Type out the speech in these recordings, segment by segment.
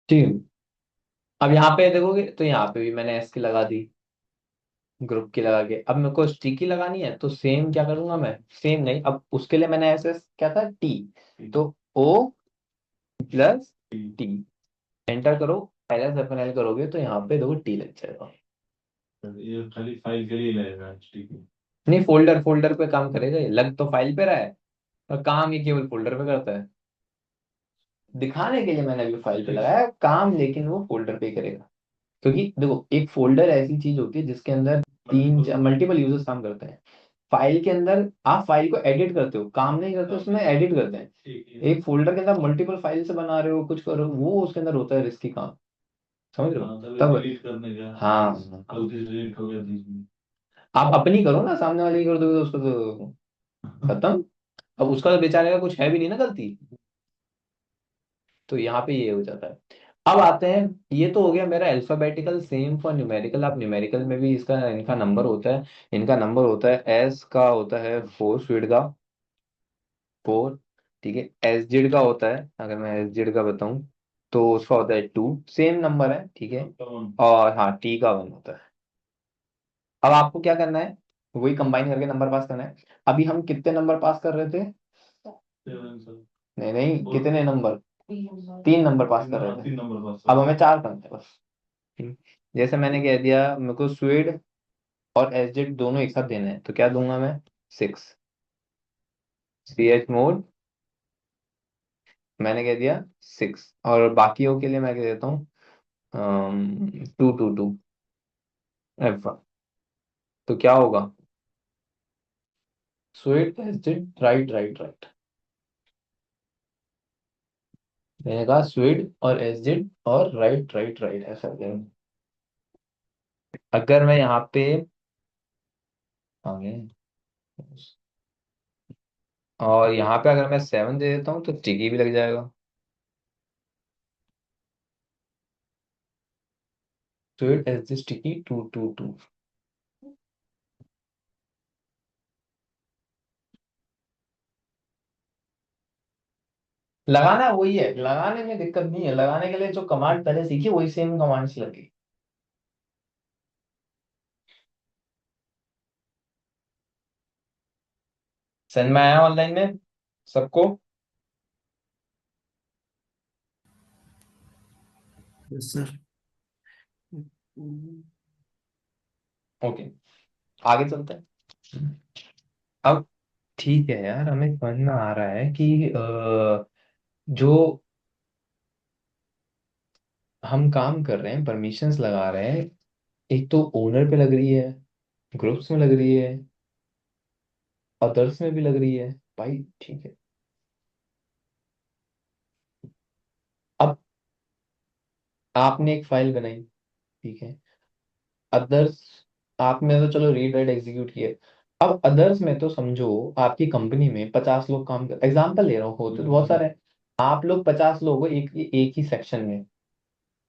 ठीक है। अब यहाँ पे देखोगे तो यहाँ पे भी मैंने एस की लगा दी, ग्रुप की लगा के। अब मेरे को स्टिकी लगानी है तो सेम क्या करूंगा मैं, सेम नहीं, अब उसके लिए मैंने एस एस क्या था, टी, तो ओ प्लस टी, एंटर करो। एल एस अपन एल करोगे तो यहाँ पे देखो टी लग जाएगा। ये खाली फाइल के लिए लगेगा, ठीक है। नहीं, फोल्डर फोल्डर पे काम करेगा ये, लग तो फाइल पे रहा है और काम ये केवल फोल्डर पे करता है। दिखाने के लिए मैंने अभी फाइल पे लगाया है, काम लेकिन वो फोल्डर पे ही करेगा। क्योंकि देखो एक फोल्डर ऐसी चीज होती है जिसके अंदर तीन मल्टीपल यूजर्स काम करते हैं। फाइल के अंदर आप फाइल को एडिट करते हो, काम नहीं करते, उसमें एडिट करते हैं। ठीक है। एक फोल्डर के अंदर मल्टीपल फाइल से बना रहे हो, कुछ कर रहे हो, वो उसके अंदर होता है रिस्की काम। समझ रहे हो? हाँ, तब तब डिलीट करने का। हाँ, गलती से डिलीट हो गया बीच में। आप अपनी करो ना, सामने वाले की कर दोगे तो उसको तो खत्म। अब उसका तो बेचारे का कुछ है भी नहीं ना गलती। तो यहाँ पे ये हो जाता है। अब आते हैं, ये तो हो गया मेरा अल्फाबेटिकल, सेम फॉर न्यूमेरिकल। आप न्यूमेरिकल में भी इसका इनका नंबर होता है। इनका नंबर होता है, एस का होता है फोर, स्पीड का फोर, ठीक है। एस जेड का होता है, अगर मैं एस जेड का बताऊं तो उसका होता है टू, सेम नंबर है, ठीक है। और हाँ, टी का वन होता है। अब आपको क्या करना है, वही कंबाइन करके नंबर पास करना है। अभी हम कितने नंबर पास कर रहे थे, नहीं नहीं, कितने नंबर, तीन नंबर पास कर रहे थे। तीन नंबर पास। अब हमें चार करना है बस। ठीक। जैसे मैंने कह दिया मेरे को स्वीड और एसजेड दोनों एक साथ देने हैं, तो क्या दूंगा मैं, सिक्स। सी एच मोड मैंने कह दिया सिक्स, और बाकियों के लिए मैं कह देता हूँ टू टू टू एफ। तो क्या होगा, स्वीड एसजेड राइट राइट राइट। मैंने कहा स्वीड और एसजेड और राइट राइट राइट, ऐसा करेंगे। अगर मैं यहाँ पे आगे, और यहाँ पे अगर मैं सेवन दे देता हूँ तो टिकी भी लग जाएगा। स्वीड एसजेड टिकी टू टू टू। लगाना वही है, लगाने में दिक्कत नहीं है, लगाने के लिए जो कमांड पहले सीखी वही सेम कमांड से लगी। समझ में आया ऑनलाइन में सबको? Yes sir. ओके, आगे चलते हैं। अब ठीक है यार, हमें समझ में आ रहा है कि जो हम काम कर रहे हैं, परमिशंस लगा रहे हैं, एक तो ओनर पे लग रही है, ग्रुप्स में लग रही है, अदर्स में भी लग रही है। भाई ठीक है। अब आपने एक फाइल बनाई, ठीक है। अदर्स, आपने तो चलो रीड राइट एग्जीक्यूट किए। अब अदर्स में तो समझो आपकी कंपनी में 50 लोग काम कर, एग्जाम्पल ले रहा हूँ, होते तो बहुत सारे हैं। आप लोग 50 लोग हो एक ही सेक्शन में,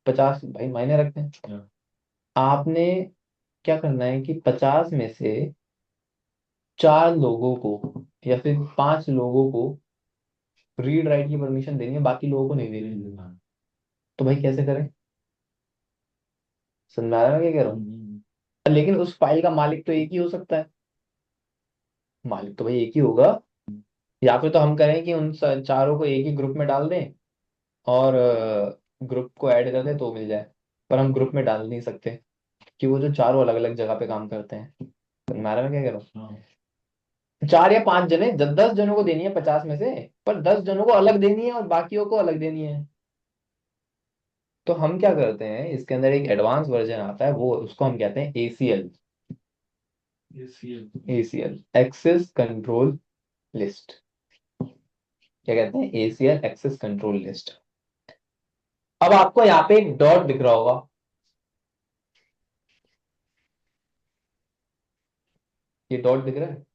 50 भाई मायने रखते हैं। आपने क्या करना है कि 50 में से चार लोगों को या फिर पांच लोगों को रीड राइट की परमिशन देनी है, बाकी लोगों को नहीं देनी। तो भाई कैसे करें, समझ में आ रहा है मैं क्या कह रहा हूँ? लेकिन उस फाइल का मालिक तो एक ही हो सकता है, मालिक तो भाई एक ही होगा। या फिर तो हम करें कि उन चारों को एक ही ग्रुप में डाल दें और ग्रुप को ऐड कर दें तो मिल जाए। पर हम ग्रुप में डाल नहीं सकते कि वो जो चारों अलग अलग जगह पे काम करते हैं। समझ में आ रहा है मैं क्या कह रहा हूँ? चार या पांच जने, 10 जनों को देनी है 50 में से, पर 10 जनों को अलग देनी है और बाकियों को अलग देनी है। तो हम क्या करते हैं, इसके अंदर एक एडवांस वर्जन आता है, वो उसको हम कहते हैं ACL. ACL access control list, क्या कहते हैं, एसीएल एक्सेस कंट्रोल लिस्ट। अब आपको यहाँ पे एक डॉट दिख रहा होगा, ये डॉट दिख रहा है,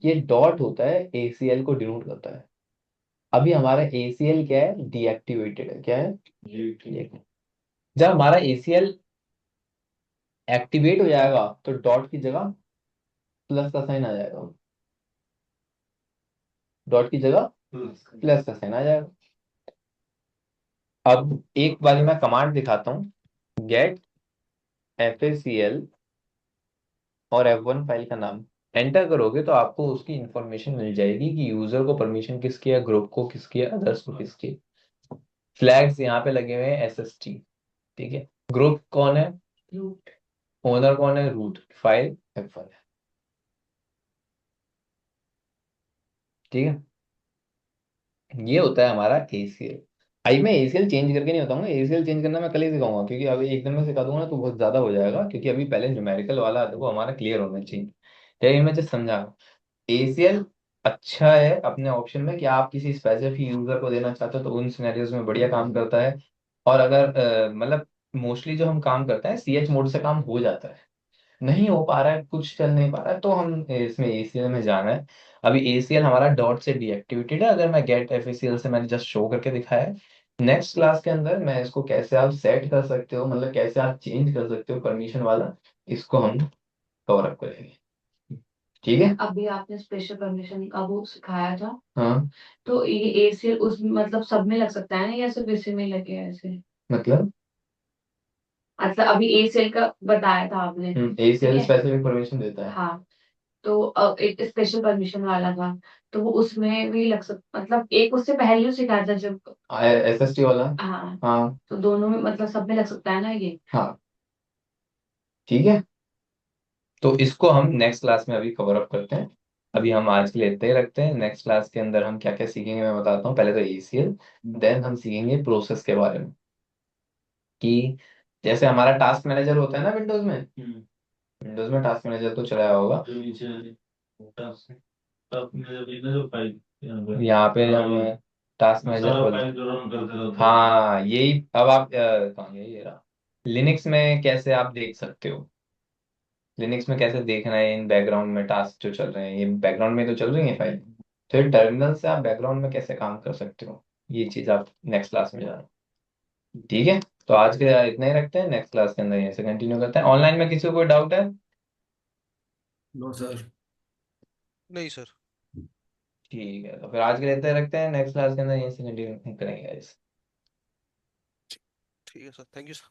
ये डॉट होता है एसीएल को डिनोट करता है। अभी हमारा एसीएल क्या है, डीएक्टिवेटेड है, क्या है, Deactivated। जब हमारा एसीएल एक्टिवेट हो जाएगा तो डॉट की जगह प्लस का साइन आ जाएगा, डॉट की जगह प्लस का साइन आ जाएगा। अब एक बारी मैं कमांड दिखाता हूँ, गेट FACL और F1 फाइल का नाम एंटर करोगे तो आपको उसकी इंफॉर्मेशन मिल जाएगी कि यूजर को परमिशन किसकी है, ग्रुप को किसकी है, अदर्स को किसकी है। फ्लैग्स यहाँ पे लगे हुए हैं SST, ठीक है। ग्रुप कौन है, रूट। ओनर कौन है, रूट। फाइल F1 है, ठीक है। ये होता है हमारा ACL। आई मैं ACL चेंज करके नहीं बताऊंगा, ACL चेंज करना मैं कल ही सिखाऊंगा, क्योंकि अभी एक दिन में सिखा दूंगा ना तो बहुत ज्यादा हो जाएगा, क्योंकि अभी पहले न्यूमेरिकल वाला वो हमारा क्लियर होना चाहिए। लेकिन मैं जस्ट समझा, ACL अच्छा है अपने ऑप्शन में कि आप किसी स्पेसिफिक यूजर को देना चाहते हो तो उन सिनेरियोज में बढ़िया काम करता है। और अगर मतलब मोस्टली जो हम काम करते हैं CH मोड से काम हो जाता है, नहीं हो पा रहा है, कुछ चल नहीं पा रहा है, तो हम इसमें ACL में जाना है। अभी ACL हमारा डॉट से डीएक्टिवेटेड है, अगर मैं गेट FACL से मैंने जस्ट शो करके दिखाया है। नेक्स्ट क्लास के अंदर मैं इसको कैसे आप सेट कर सकते हो, मतलब कैसे आप चेंज कर सकते हो परमिशन वाला, इसको हम कवर अप करेंगे, ठीक है। अभी आपने स्पेशल परमिशन का वो सिखाया था, हाँ। तो ये ACL उस मतलब सब में लग सकता है ना, या सिर्फ इसी में लगे ऐसे, मतलब अभी ACL का बताया था आपने, ACL ठीक है स्पेसिफिक परमिशन देता है, हाँ। तो एक स्पेशल परमिशन वाला था, तो वो उसमें भी लग सकता, मतलब एक उससे पहले ही सिखाया था जब SST वाला, हाँ हाँ। तो दोनों में मतलब सब में लग सकता है ना ये, हाँ, ठीक है। तो इसको हम नेक्स्ट क्लास में अभी कवर अप करते हैं। अभी हम आज के लिए इतना ही रखते हैं, नेक्स्ट क्लास के अंदर हम क्या क्या सीखेंगे मैं बताता हूँ। पहले तो ACL, देन हम सीखेंगे प्रोसेस के बारे में, कि जैसे हमारा टास्क मैनेजर होता है ना विंडोज में, विंडोज में टास्क मैनेजर तो चलाया होगा, जो नीचे टास्क टास्क में जो फाइल यहाँ पे हम टास्क मैनेजर सारा खोल, फाइल जो रन करते रहता है। हाँ यही। अब आप कहाँ गए, ये रहा। लिनक्स में कैसे आप देख सकते हो, लिनक्स में कैसे देखना है इन बैकग्राउंड में टास्क जो चल रहे हैं, ये बैकग्राउंड में तो चल रही है फाइल, तो ये टर्मिनल से आप बैकग्राउंड में कैसे काम कर सकते हो, ये चीज आप नेक्स्ट क्लास में जाना, ठीक है। तो आज के लिए इतना ही रखते हैं, नेक्स्ट क्लास के अंदर यहीं से कंटिन्यू करते हैं। ऑनलाइन में किसी को कोई डाउट है? No sir. नहीं सर। ठीक है, तो फिर आज के लिए इतना ही रखते हैं, नेक्स्ट क्लास के अंदर यहीं से कंटिन्यू करेंगे guys। ठीक है सर, थैंक यू सर।